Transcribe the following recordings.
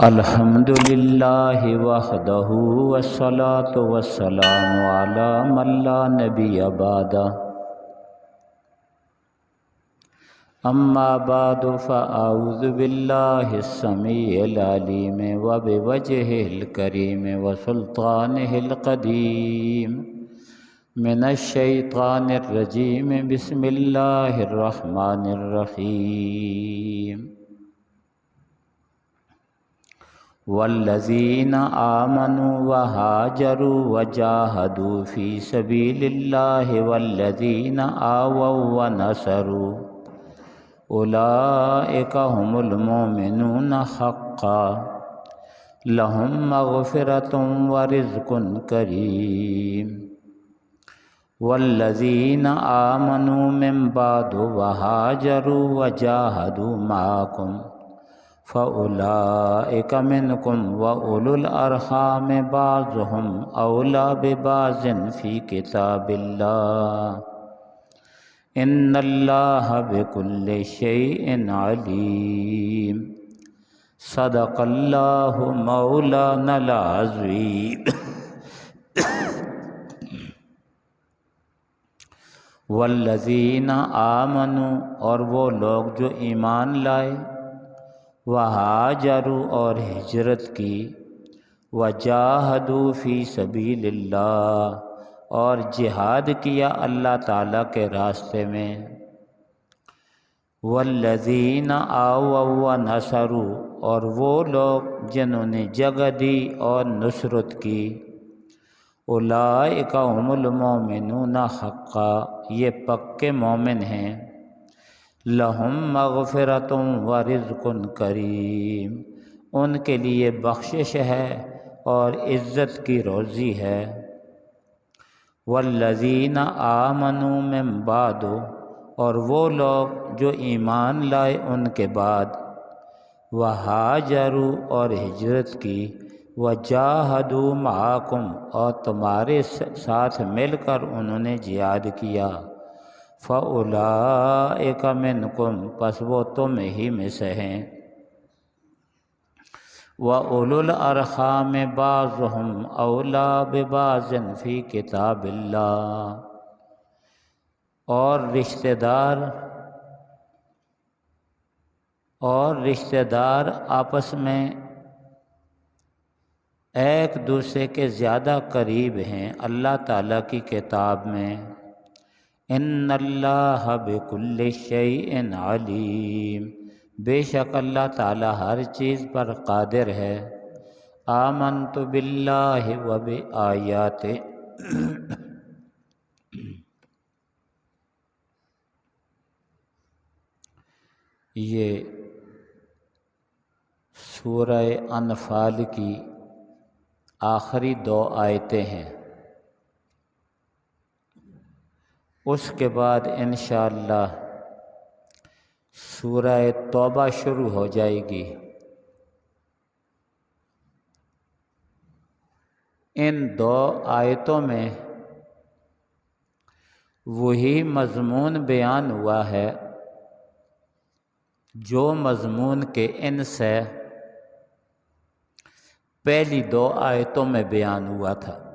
الحمد للہ وحدہ والصلاة والسلام علی من لا نبی بعدہ اما بعد فاعوذ باللہ السمیع العلیم وبوجہہ الکریم وسلطانہ القدیم من الشیطان الرجیم بسم اللہ الرحمن الرحیم والذین آمنوا وہاجروا وجاہدوا فی سبیل اللہ والذین آووا ونصروا اولئک هم المؤمنون حقا لهم مغفرۃ ورزق کریم والذین آمنوا من بعد وہاجروا وجاہدوا معکم فَأُولَئِكَ مِنْكُمْ وَأُولُو الْأَرْحَامِ بَعْضُهُمْ أَوْلَى بِبَعْضٍ فِي كِتَابِ اللَّهِ إِنَّ اللَّهَ بِكُلِّ شَيْءٍ عَلِيمٌ صدق اللہ مولانا العظیم والذین آمنوا اور وہ لوگ جو ایمان لائے وہاجروا اور ہجرت کی وجاہدوا فی سبیل اللہ اور جہاد کیا اللہ تعالیٰ کے راستے میں والذین آووا ونصروا اور وہ لوگ جنہوں نے جگہ دی اور نصرت کی اولئک هم المؤمنون حقا یہ پکے مومن ہیں لہم مغفرۃ ورزق کریم ان کے لیے بخشش ہے اور عزت کی روزی ہے والذین آمنوا من بعد اور وہ لوگ جو ایمان لائے ان کے بعد وہاجروا اور ہجرت کی وجاہدوا معکم اور تمہارے ساتھ مل کر انہوں نے جہاد کیا فَأُولَئِكَ مِنْكُمْ پس وہ تم ہی میں سے ہیں وَأُولُو الْأَرْحَامِ بَعْضُهُمْ أَوْلَى بِبَعْضٍ فِي كِتَابِ اللَّهِ اور رشتہ دار آپس میں ایک دوسرے کے زیادہ قریب ہیں اللہ تعالیٰ کی کتاب میں ان اللہ بکل شیء علیم بے شک اللہ تعالیٰ ہر چیز پر قادر ہے آمنت باللہ و بآیات یہ سورہ انفال کی آخری 2 آیتیں ہیں اس کے بعد انشاءاللہ سورہ توبہ شروع ہو جائے گی ان 2 آیتوں میں وہی مضمون بیان ہوا ہے جو مضمون کے ان سے پہلی 2 آیتوں میں بیان ہوا تھا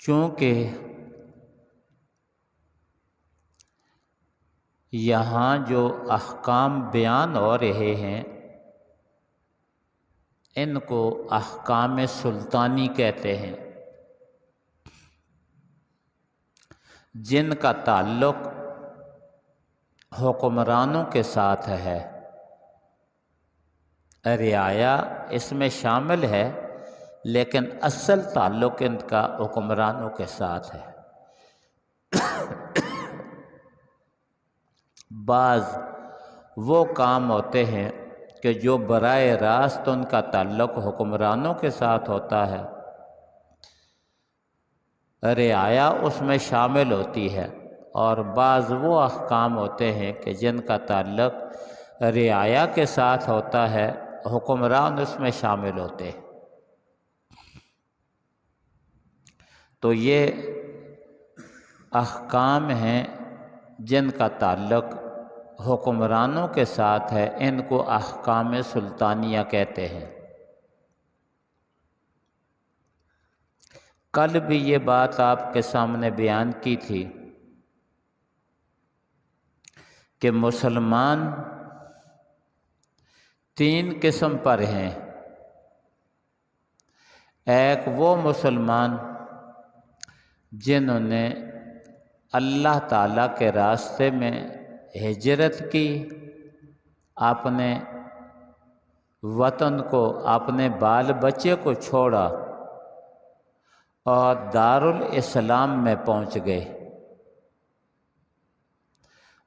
چونکہ یہاں جو احکام بیان ہو رہے ہیں ان کو احکام سلطانی کہتے ہیں جن کا تعلق حکمرانوں کے ساتھ ہے رعایا اس میں شامل ہے لیکن اصل تعلق ان کا حکمرانوں کے ساتھ ہے بعض وہ کام ہوتے ہیں کہ جو براہ راست ان کا تعلق حکمرانوں کے ساتھ ہوتا ہے رعایا اس میں شامل ہوتی ہے اور بعض وہ احکام ہوتے ہیں کہ جن کا تعلق رعایا کے ساتھ ہوتا ہے حکمران اس میں شامل ہوتے ہیں تو یہ احکام ہیں جن کا تعلق حکمرانوں کے ساتھ ہے، ان کو احکام سلطانیہ کہتے ہیں۔ کل بھی یہ بات آپ کے سامنے بیان کی تھی کہ مسلمان تین قسم پر ہیں۔ ایک وہ مسلمان جنہوں نے اللہ تعالیٰ کے راستے میں ہجرت کی، اپنے وطن کو، اپنے بال بچے کو چھوڑا اور دارالاسلام میں پہنچ گئے۔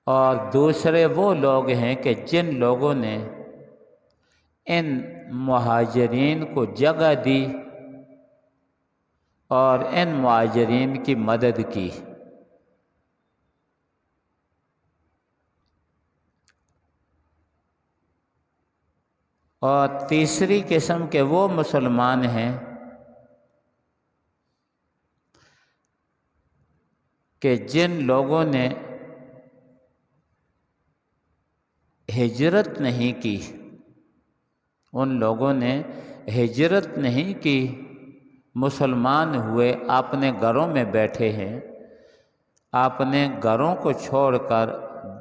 اور دوسرے وہ لوگ ہیں کہ جن لوگوں نے ان مہاجرین کو جگہ دی اور ان مہاجرین کی مدد کی۔ اور تیسری قسم کے وہ مسلمان ہیں کہ جن لوگوں نے ہجرت نہیں کی، ان لوگوں نے ہجرت نہیں کی، مسلمان ہوئے، اپنے گھروں میں بیٹھے ہیں، اپنے گھروں کو چھوڑ کر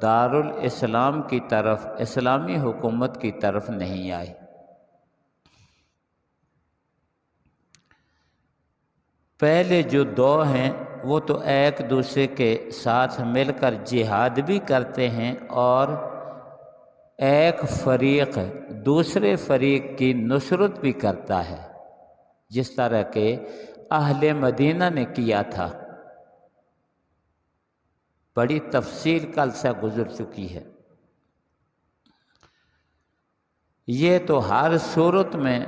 دارالاسلام کی طرف، اسلامی حکومت کی طرف نہیں آئے۔ پہلے جو دو ہیں وہ تو ایک دوسرے کے ساتھ مل کر جہاد بھی کرتے ہیں، اور ایک فریق دوسرے فریق کی نصرت بھی کرتا ہے، جس طرح کہ اہل مدینہ نے کیا تھا۔ بڑی تفصیل کل سے گزر چکی ہے۔ یہ تو ہر صورت میں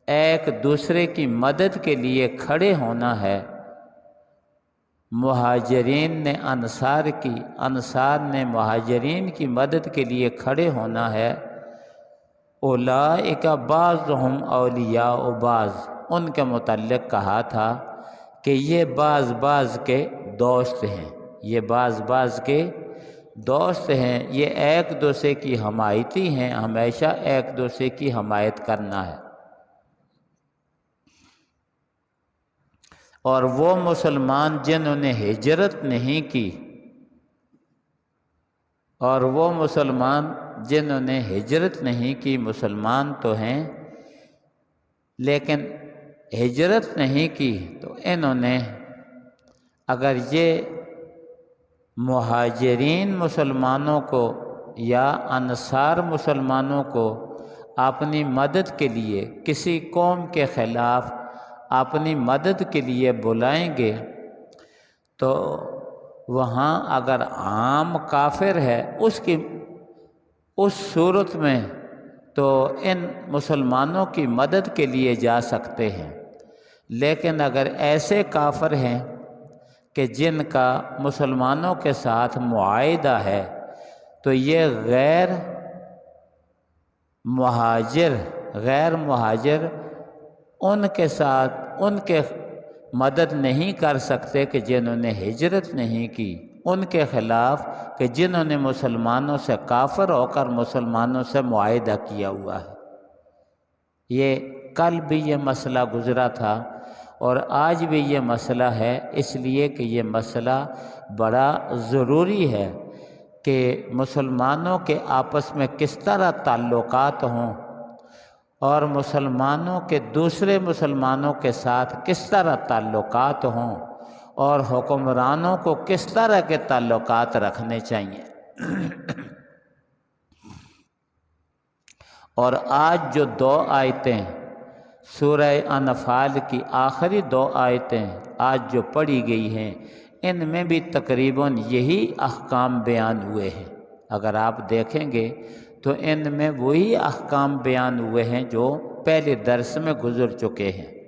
ایک دوسرے کی مدد کے لیے کھڑے ہونا ہے۔ مہاجرین نے انصار کی، انصار نے مہاجرین کی مدد کے لیے کھڑے ہونا ہے۔ اولئک بعضهم اولیاء بعض، ان کے متعلق کہا تھا کہ یہ بعض کے دوست ہیں، یہ بعض کے دوست ہیں، یہ ایک دوسرے کی حمایتی ہیں، ہمیشہ ایک دوسرے کی حمایت کرنا ہے۔ اور وہ مسلمان جنہوں نے ہجرت نہیں کی، اور وہ مسلمان جنہوں نے ہجرت نہیں کی، مسلمان تو ہیں لیکن ہجرت نہیں کی، تو انہوں نے اگر یہ مہاجرین مسلمانوں کو یا انصار مسلمانوں کو اپنی مدد کے لیے کسی قوم کے خلاف اپنی مدد کے لیے بلائیں گے، تو وہاں اگر عام کافر ہے اس صورت میں تو ان مسلمانوں کی مدد کے لیے جا سکتے ہیں۔ لیکن اگر ایسے کافر ہیں کہ جن کا مسلمانوں کے ساتھ معاہدہ ہے، تو یہ غیر مہاجر ان کے ساتھ ان کے مدد نہیں کر سکتے کہ جنہوں نے ہجرت نہیں کی، ان کے خلاف کہ جنہوں نے مسلمانوں سے کافر ہو کر مسلمانوں سے معاہدہ کیا ہوا ہے۔ یہ کل بھی یہ مسئلہ گزرا تھا اور آج بھی یہ مسئلہ ہے، اس لیے کہ یہ مسئلہ بڑا ضروری ہے کہ مسلمانوں کے آپس میں کس طرح تعلقات ہوں اور مسلمانوں کے دوسرے مسلمانوں کے ساتھ کس طرح تعلقات ہوں اور حکمرانوں کو کس طرح کے تعلقات رکھنے چاہیے۔ اور آج جو دو آیتیں سورہ انفال کی آخری دو آیتیں آج جو پڑھی گئی ہیں، ان میں بھی تقریباً یہی احکام بیان ہوئے ہیں۔ اگر آپ دیکھیں گے تو ان میں وہی احکام بیان ہوئے ہیں جو پہلے درس میں گزر چکے ہیں۔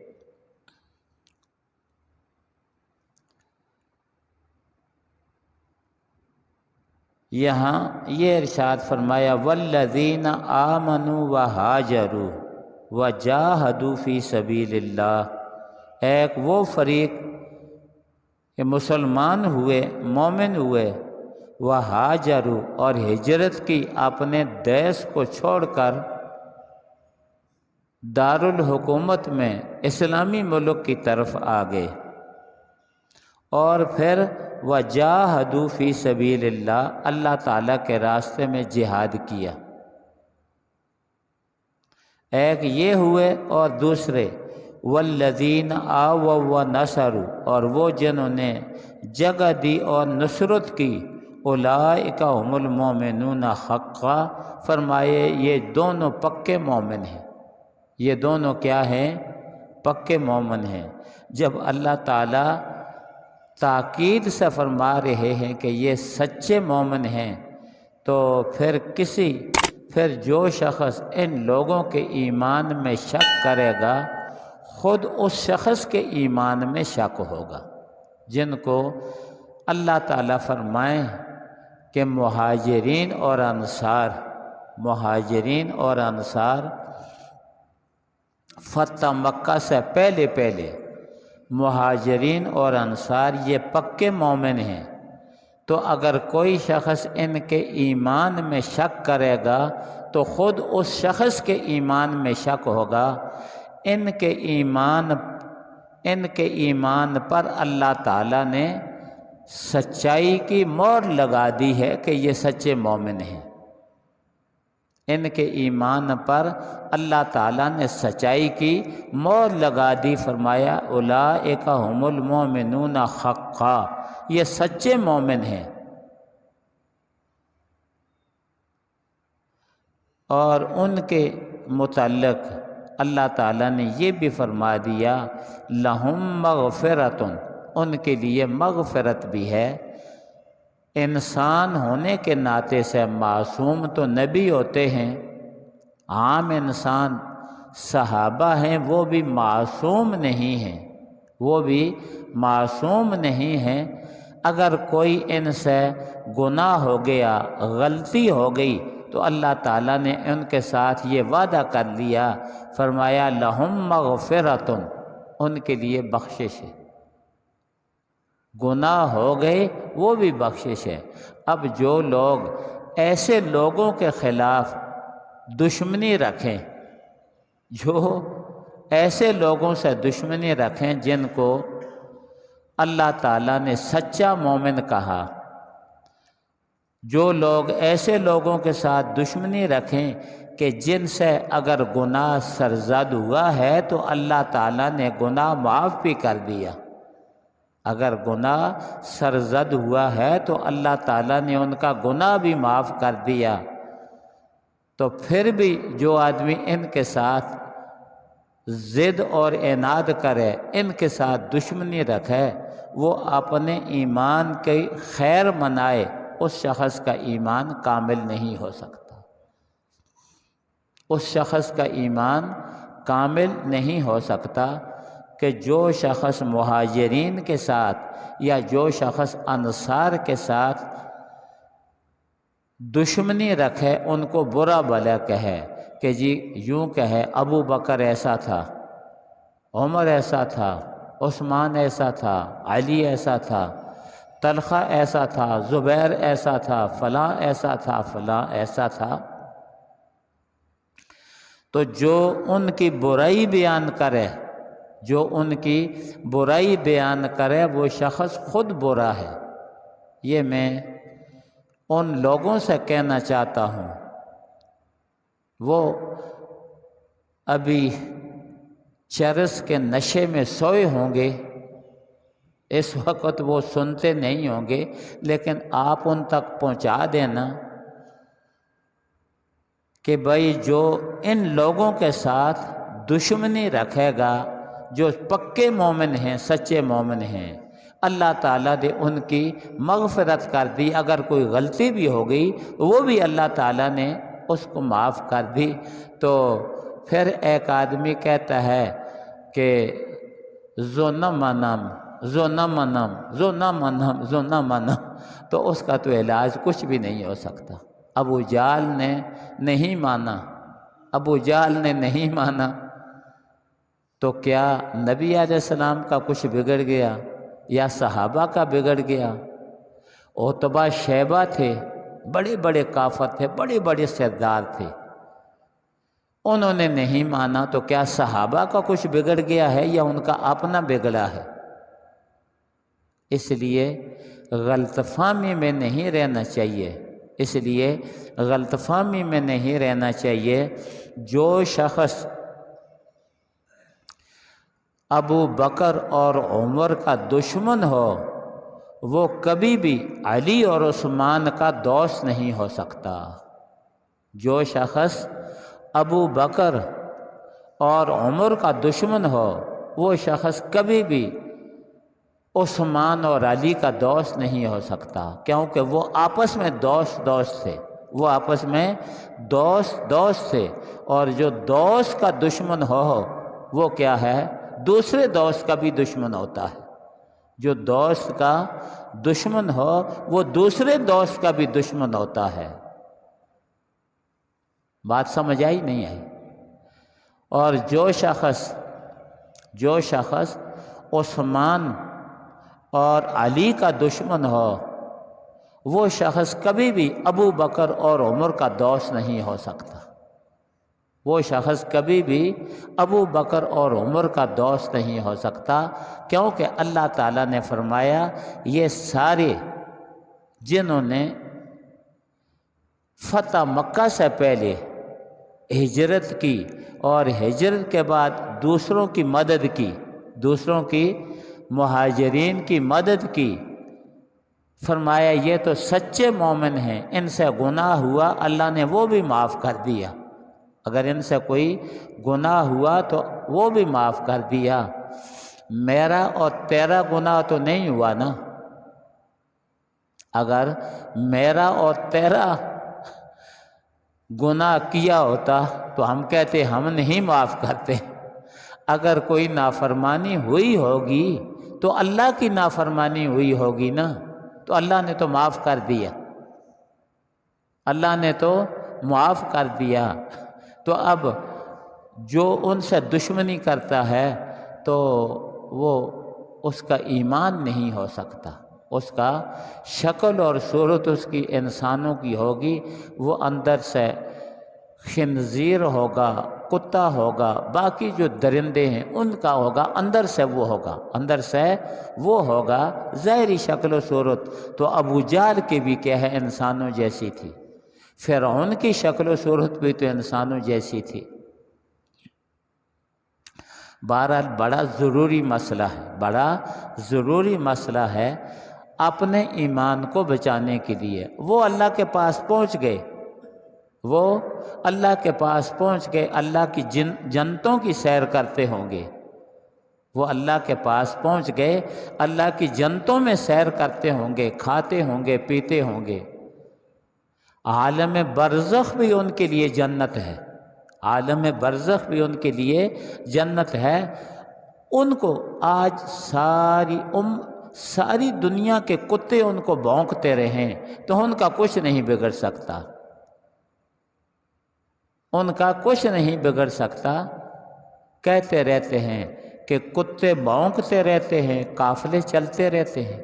یہاں یہ ارشاد فرمایا والذین آمنوا وہاجروا وجاہدوا فی سبیل اللہ، ایک وہ فریق کہ مسلمان ہوئے، مومن ہوئے وہاجروا اور ہجرت کی اپنے دیس کو چھوڑ کر دارالحکومت میں اسلامی ملک کی طرف آ گئے، اور پھر وجاہدوا فی سبیل اللہ، اللہ تعالیٰ کے راستے میں جہاد کیا۔ ایک یہ ہوئے، اور دوسرے والذین آووا ونصروا، اور وہ جنہوں نے جگہ دی اور نصرت کی، اولئک هم المؤمنون حقا، فرمائے یہ دونوں پکے مومن ہیں۔ یہ دونوں کیا ہیں؟ پکے مومن ہیں۔ جب اللہ تعالیٰ تاکید سے فرما رہے ہیں کہ یہ سچے مومن ہیں، تو پھر جو شخص ان لوگوں کے ایمان میں شک کرے گا، خود اس شخص کے ایمان میں شک ہوگا، جن کو اللہ تعالیٰ فرمائیں کہ مہاجرین اور انصار فتح مکہ سے پہلے مہاجرین اور انصار یہ پکے مومن ہیں۔ تو اگر کوئی شخص ان کے ایمان میں شک کرے گا تو خود اس شخص کے ایمان میں شک ہوگا۔ ان کے ایمان پر اللہ تعالیٰ نے سچائی کی مہر لگا دی ہے کہ یہ سچے مومن ہیں۔ ان کے ایمان پر اللہ تعالیٰ نے سچائی کی مہر لگا دی، فرمایا اولئک هم المؤمنون حقا، یہ سچے مومن ہیں۔ اور ان کے متعلق اللہ تعالیٰ نے یہ بھی فرما دیا لہم مغفرۃ، ان کے لیے مغفرت بھی ہے۔ انسان ہونے کے ناطے سے معصوم تو نبی ہوتے ہیں، عام انسان صحابہ ہیں، وہ بھی معصوم نہیں ہیں۔ اگر کوئی ان سے گناہ ہو گیا، غلطی ہو گئی، تو اللہ تعالیٰ نے ان کے ساتھ یہ وعدہ کر لیا، فرمایا لہم مغفرۃ، ان کے لیے بخشش ہے۔ گناہ ہو گئے وہ بھی بخشش ہے۔ اب جو لوگ ایسے لوگوں کے خلاف دشمنی رکھیں، جو ایسے لوگوں سے دشمنی رکھیں جن کو اللہ تعالیٰ نے سچا مومن کہا، جو لوگ ایسے لوگوں کے ساتھ دشمنی رکھیں کہ جن سے اگر گناہ سرزد ہوا ہے تو اللہ تعالیٰ نے گناہ معاف بھی کر دیا، اگر گناہ سرزد ہوا ہے تو اللہ تعالیٰ نے ان کا گناہ بھی معاف کر دیا، تو پھر بھی جو آدمی ان کے ساتھ ضد اور عناد کرے، ان کے ساتھ دشمنی رکھے، وہ اپنے ایمان کی خیر منائے، اس شخص کا ایمان کامل نہیں ہو سکتا، اس شخص کا ایمان کامل نہیں ہو سکتا۔ کہ جو شخص مہاجرین کے ساتھ یا جو شخص انصار کے ساتھ دشمنی رکھے، ان کو برا بھلا کہے کہ جی یوں کہے ابو بکر ایسا تھا، عمر ایسا تھا، عثمان ایسا تھا، علی ایسا تھا، طلحہ ایسا تھا، زبیر ایسا تھا، فلاں ایسا تھا، فلاں ایسا تھا، تو جو ان کی برائی بیان کرے، وہ شخص خود برا ہے۔ یہ میں ان لوگوں سے کہنا چاہتا ہوں، وہ ابھی چرس کے نشے میں سوئے ہوں گے، اس وقت وہ سنتے نہیں ہوں گے، لیکن آپ ان تک پہنچا دینا کہ بھائی جو ان لوگوں کے ساتھ دشمنی رکھے گا، جو پکے مومن ہیں، سچے مومن ہیں، اللہ تعالیٰ نے ان کی مغفرت کر دی۔ اگر کوئی غلطی بھی ہو گئی وہ بھی اللہ تعالیٰ نے اس کو معاف کر دی۔ تو پھر ایک آدمی کہتا ہے کہ زو نہ منم، تو اس کا تو علاج کچھ بھی نہیں ہو سکتا۔ ابو جہل نے نہیں مانا، تو کیا نبی علیہ السلام کا کچھ بگڑ گیا یا صحابہ کا بگڑ گیا؟ عتبہ شیبہ تھے، بڑے بڑے کافر تھے، بڑے بڑے سردار تھے، انہوں نے نہیں مانا تو کیا صحابہ کا کچھ بگڑ گیا ہے یا ان کا اپنا بگڑا ہے؟ اس لیے غلط فہمی میں نہیں رہنا چاہیے، اس لیے غلط فہمی میں نہیں رہنا چاہیے۔ جو شخص ابو بکر اور عمر کا دشمن ہو وہ کبھی بھی علی اور عثمان کا دوست نہیں ہو سکتا۔ جو شخص ابو بکر اور عمر کا دشمن ہو وہ شخص کبھی بھی عثمان اور علی کا دوست نہیں ہو سکتا، کیونکہ وہ آپس میں دوست تھے، وہ آپس میں دوست تھے، اور جو دوست کا دشمن ہو وہ کیا ہے؟ دوسرے دوست کا بھی دشمن ہوتا ہے۔ جو دوست کا دشمن ہو وہ دوسرے دوست کا بھی دشمن ہوتا ہے۔ بات سمجھ آئی نہیں آئی؟ اور جو شخص عثمان اور علی کا دشمن ہو وہ شخص کبھی بھی ابو بکر اور عمر کا دوست نہیں ہو سکتا، وہ شخص کبھی بھی ابو بکر اور عمر کا دوست نہیں ہو سکتا، کیونکہ اللہ تعالیٰ نے فرمایا یہ سارے جنہوں نے فتح مکہ سے پہلے ہجرت کی اور ہجرت کے بعد دوسروں کی مدد کی، دوسروں کی مہاجرین کی مدد کی، فرمایا یہ تو سچے مومن ہیں، ان سے گناہ ہوا اللہ نے وہ بھی معاف کر دیا، اگر ان سے کوئی گناہ ہوا تو وہ بھی معاف کر دیا۔ میرا اور تیرا گناہ تو نہیں ہوا نا، اگر میرا اور تیرا گناہ کیا ہوتا تو ہم کہتے ہم نہیں معاف کرتے۔ اگر کوئی نافرمانی ہوئی ہوگی تو اللہ کی نافرمانی ہوئی ہوگی نا، تو اللہ نے تو معاف کر دیا، اللہ نے تو معاف کر دیا۔ تو اب جو ان سے دشمنی کرتا ہے تو وہ اس کا ایمان نہیں ہو سکتا، اس کا شکل اور صورت اس کی انسانوں کی ہوگی، وہ اندر سے خنزیر ہوگا، کتا ہوگا، باقی جو درندے ہیں ان کا ہوگا، اندر سے وہ ہوگا، اندر سے وہ ہوگا، ظاہری شکل و صورت تو ابو جہل کی بھی کیا ہے انسانوں جیسی تھی، فرعون کی شکل و صورت بھی تو انسانوں جیسی تھی۔ بہرحال بڑا ضروری مسئلہ ہے، بڑا ضروری مسئلہ ہے اپنے ایمان کو بچانے کے لیے۔ وہ اللہ کے پاس پہنچ گئے، وہ اللہ کے پاس پہنچ گئے، اللہ کی جنتوں کی سیر کرتے ہوں گے، وہ اللہ کے پاس پہنچ گئے، اللہ کی جنتوں میں سیر کرتے ہوں گے، کھاتے ہوں گے، پیتے ہوں گے۔ عالم برزخ بھی ان کے لیے جنت ہے، عالم برزخ بھی ان کے لیے جنت ہے۔ ان کو آج ساری دنیا کے کتے ان کو بھونکتے رہیں تو ان کا کچھ نہیں بگڑ سکتا، ان کا کچھ نہیں بگڑ سکتا۔ کہتے رہتے ہیں کہ کتے بھونکتے رہتے ہیں، قافلے چلتے رہتے ہیں،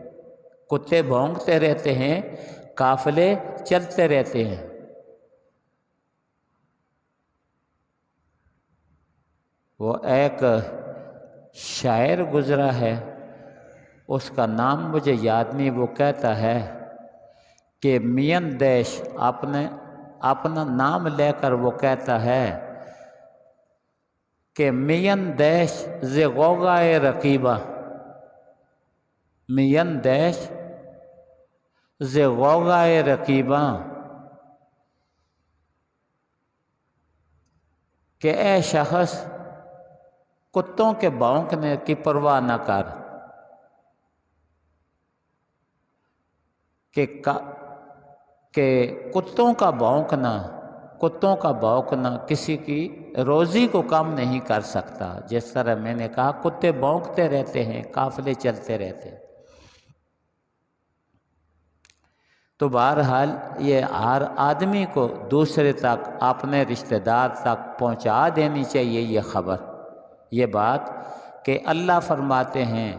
کتے بھونکتے رہتے ہیں، قافلے چلتے رہتے ہیں۔ وہ ایک شاعر گزرا ہے، اس کا نام مجھے یاد نہیں، وہ کہتا ہے کہ مین دیش اپنا نام لے کر وہ کہتا ہے کہ مین دیش ز غوغائے رقیبہ، مین دیش ز غوغائے رقیبہ، کہ اے شخص کتوں کے بھونکنے کی پرواہ نہ کر، کہ کتوں کا بھونکنا کسی کی روزی کو کم نہیں کر سکتا۔ جس طرح میں نے کہا کتے بھونکتے رہتے ہیں، قافلے چلتے رہتے ہیں۔ تو بہرحال یہ ہر آدمی کو دوسرے تک، اپنے رشتہ دار تک پہنچا دینی چاہیے یہ خبر، یہ بات کہ اللہ فرماتے ہیں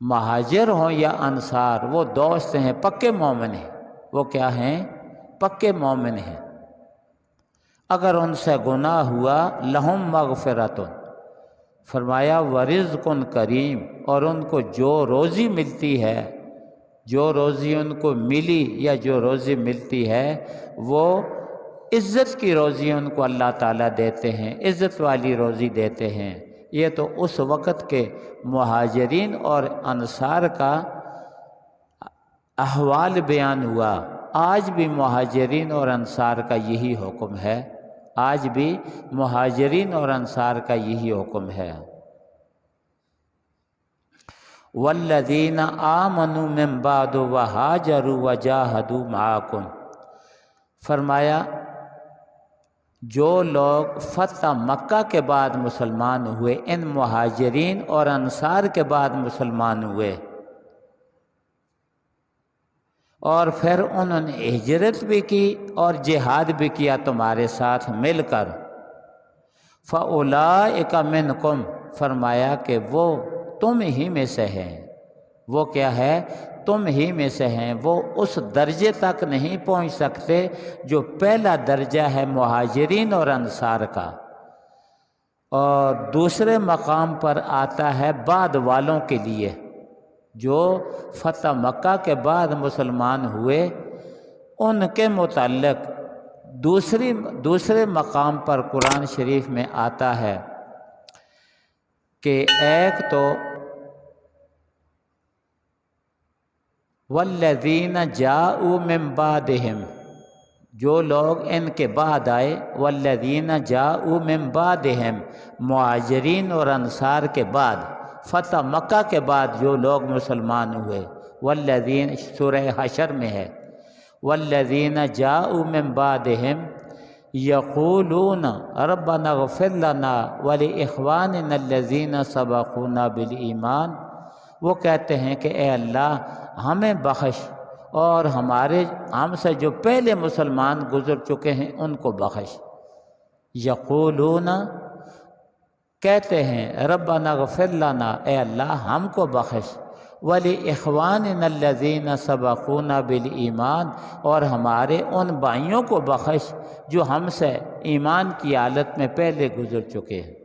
مہاجر ہوں یا انصار، وہ دوست ہیں، پکے مومن ہیں۔ وہ کیا ہیں؟ پکے مومن ہیں۔ اگر ان سے گناہ ہوا لہم مغفرۃ، فرمایا ورزق کریم، اور ان کو جو روزی ملتی ہے، جو روزی ان کو ملی یا جو روزی ملتی ہے، وہ عزت کی روزی ان کو اللہ تعالیٰ دیتے ہیں، عزت والی روزی دیتے ہیں۔ یہ تو اس وقت کے مہاجرین اور انصار کا احوال بیان ہوا۔ آج بھی مہاجرین اور انصار کا یہی حکم ہے، آج بھی مہاجرین اور انصار کا یہی حکم ہے۔ والذین آمنوا من بعد وہاجروا وجاہدوا معکم، فرمایا جو لوگ فتح مکہ کے بعد مسلمان ہوئے، ان مہاجرین اور انصار کے بعد مسلمان ہوئے، اور پھر انہوں نے ہجرت بھی کی اور جہاد بھی کیا تمہارے ساتھ مل کر، فَأُولَٰئِکَ مِنْکُمْ، فرمایا کہ وہ تم ہی میں سے ہیں۔ وہ کیا ہے؟ تم ہی میں سے ہیں۔ وہ اس درجے تک نہیں پہنچ سکتے جو پہلا درجہ ہے مہاجرین اور انصار کا، اور دوسرے مقام پر آتا ہے بعد والوں کے لیے، جو فتح مکہ کے بعد مسلمان ہوئے، ان کے متعلق دوسرے مقام پر قرآن شریف میں آتا ہے کہ ایک تو والذین جاؤوا من بعدہم، جو لوگ ان کے بعد آئے، والذین جاؤوا من بعدہم، مہاجرین اور انصار کے بعد، فتح مکہ کے بعد جو لوگ مسلمان ہوئے، والذین سورہ حشر میں ہے، والذین جاؤوا من بعدہم یقولون ربنا اغفر لنا ولاخواننا الذین سبقونا بالایمان، وہ کہتے ہیں کہ اے اللہ ہمیں بخش اور ہم سے جو پہلے مسلمان گزر چکے ہیں ان کو بخش۔ یقولون، کہتے ہیں، ربنا اغفر لنا، اے اللہ ہم کو بخش، ولاخواننا الذین سبقونا بالایمان، اور ہمارے ان بھائیوں کو بخش جو ہم سے ایمان کی حالت میں پہلے گزر چکے ہیں۔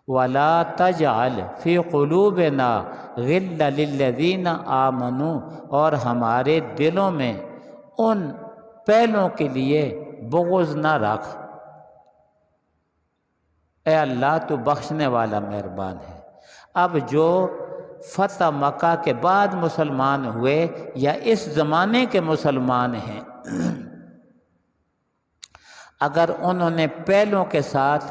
وَلَا تَجْعَلْ فِي قُلُوبِنَا غِلًّا لِلَّذِينَ آمَنُوا، اور ہمارے دلوں میں ان پہلوں کے لیے بغض نہ رکھ۔ اے اللہ تو بخشنے والا مہربان ہے۔ اب جو فتح مکہ کے بعد مسلمان ہوئے یا اس زمانے کے مسلمان ہیں، اگر انہوں نے پہلوں کے ساتھ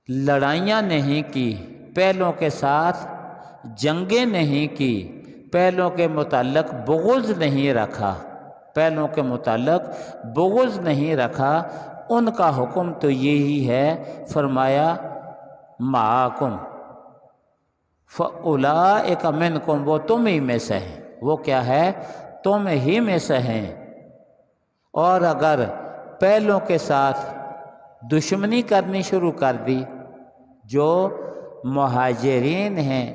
لڑائیاں نہیں کی، پہلوں کے ساتھ جنگیں نہیں کی، پہلوں کے متعلق بغض نہیں رکھا، پہلوں کے متعلق بغض نہیں رکھا، ان کا حکم تو یہی ہے، فرمایا معاکم فَأُولَٰئِکَ مِنْکُمْ، وہ تم ہی میں سے ہیں۔ وہ کیا ہے؟ تم ہی میں سے ہیں۔ اور اگر پہلوں کے ساتھ دشمنی کرنی شروع کر دی، جو مہاجرین ہیں،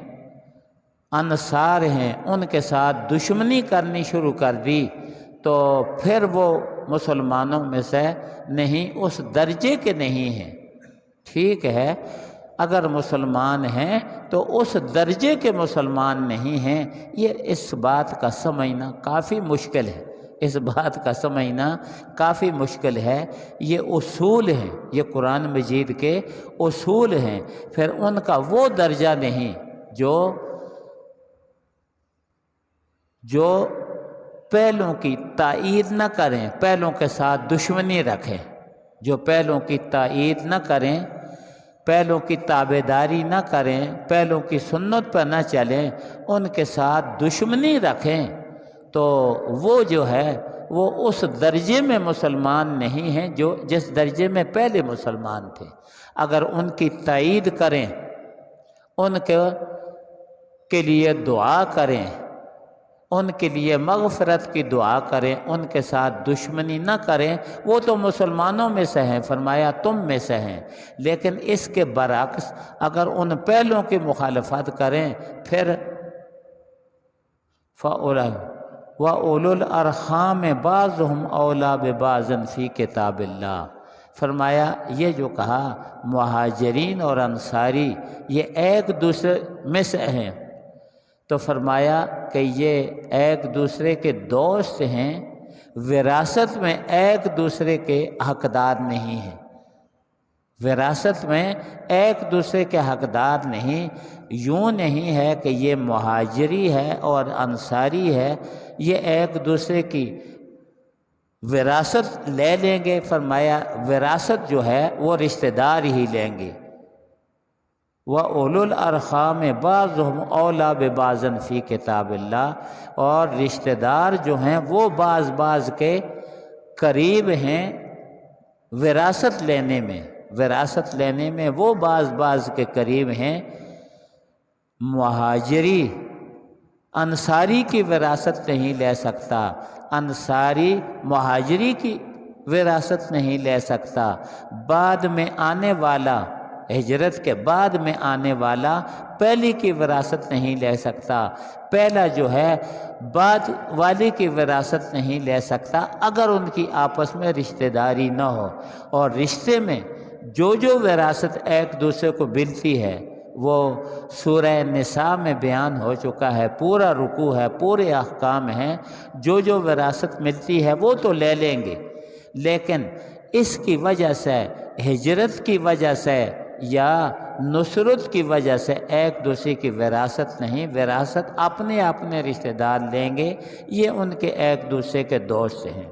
انصار ہیں، ان کے ساتھ دشمنی کرنی شروع کر دی، تو پھر وہ مسلمانوں میں سے نہیں، اس درجے کے نہیں ہیں۔ ٹھیک ہے، اگر مسلمان ہیں تو اس درجے کے مسلمان نہیں ہیں۔ یہ اس بات کا سمجھنا کافی مشکل ہے، اس بات کا سمجھنا کافی مشکل ہے۔ یہ اصول ہیں، یہ قرآن مجید کے اصول ہیں، پھر ان کا وہ درجہ نہیں جو پہلوں کی تائید نہ کریں، پہلوں کے ساتھ دشمنی رکھیں، جو پہلوں کی تائید نہ کریں، پہلوں کی تابعداری نہ کریں، پہلوں کی سنت پر نہ چلیں، ان کے ساتھ دشمنی رکھیں، تو وہ جو ہے وہ اس درجے میں مسلمان نہیں ہیں جو جس درجے میں پہلے مسلمان تھے۔ اگر ان کی تائید کریں، ان کے لیے دعا کریں، ان کے لیے مغفرت کی دعا کریں، ان کے ساتھ دشمنی نہ کریں، وہ تو مسلمانوں میں سے ہیں، فرمایا تم میں سے ہیں، لیکن اس کے برعکس اگر ان پہلوں کی مخالفت کریں پھر وَأُولُو الْأَرْحَامِ بَعْضُهُمْ أَوْلَىٰ بِبَعْضٍ فِي کتاب اللہ، فرمایا یہ جو کہا مہاجرین اور انصاری یہ ایک دوسرے میں سے ہیں، تو فرمایا کہ یہ ایک دوسرے کے دوست ہیں، وراثت میں ایک دوسرے کے حقدار نہیں ہیں، وراثت میں ایک دوسرے کے حقدار نہیں۔ یوں نہیں ہے کہ یہ مہاجری ہے اور انصاری ہے یہ ایک دوسرے کی وراثت لے لیں گے، فرمایا وراثت جو ہے وہ رشتہ دار ہی لیں گے۔ وَأُولُو الْأَرْحَامِ بَعْضُهُمْ أَوْلَىٰ بِبَعْضٍ فِي کتاب اللہ، اور رشتہ دار جو ہیں وہ بعض کے قریب ہیں وراثت لینے میں، وراثت لینے میں وہ بعض کے قریب ہیں۔ مہاجری انصاری کی وراثت نہیں لے سکتا، انصاری مہاجری کی وراثت نہیں لے سکتا، بعد میں آنے والا، ہجرت کے بعد میں آنے والا پہلی کی وراثت نہیں لے سکتا، پہلا جو ہے بعد والی کی وراثت نہیں لے سکتا اگر ان کی آپس میں رشتہ داری نہ ہو۔ اور رشتے میں جو وراثت ایک دوسرے کو ملتی ہے وہ سورہ نساء میں بیان ہو چکا ہے، پورا رکوع ہے، پورے احکام ہیں، جو وراثت ملتی ہے وہ تو لے لیں گے، لیکن اس کی وجہ سے، ہجرت کی وجہ سے یا نصرت کی وجہ سے ایک دوسرے کی وراثت نہیں، وراثت اپنے اپنے رشتہ دار لیں گے، یہ ان کے ایک دوسرے کے دوست ہیں۔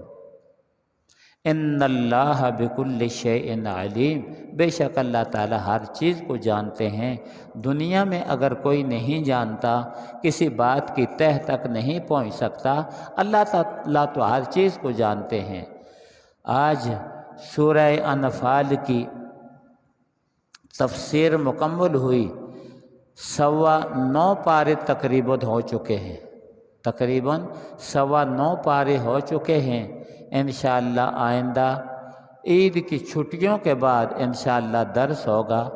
ان اللہ بکل شیء علیم، بے شک اللہ تعالیٰ ہر چیز کو جانتے ہیں۔ دنیا میں اگر کوئی نہیں جانتا، کسی بات کی تہ تک نہیں پہنچ سکتا، اللہ تعالیٰ تو ہر چیز کو جانتے ہیں۔ آج سورہ انفال کی تفسیر مکمل ہوئی، 9.25 پارے تقریباً ہو چکے ہیں، تقریباً 9.25 پارے ہو چکے ہیں۔ انشاءاللہ آئندہ عید کی چھٹیوں کے بعد انشاءاللہ درس ہوگا۔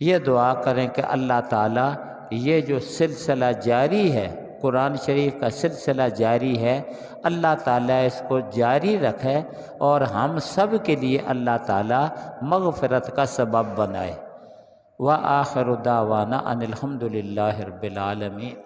یہ دعا کریں کہ اللہ تعالیٰ یہ جو سلسلہ جاری ہے، قرآن شریف کا سلسلہ جاری ہے، اللہ تعالیٰ اس کو جاری رکھے اور ہم سب کے لیے اللہ تعالیٰ مغفرت کا سبب بنائے۔ وآخر دعوانا ان الحمد للہ رب العالمین۔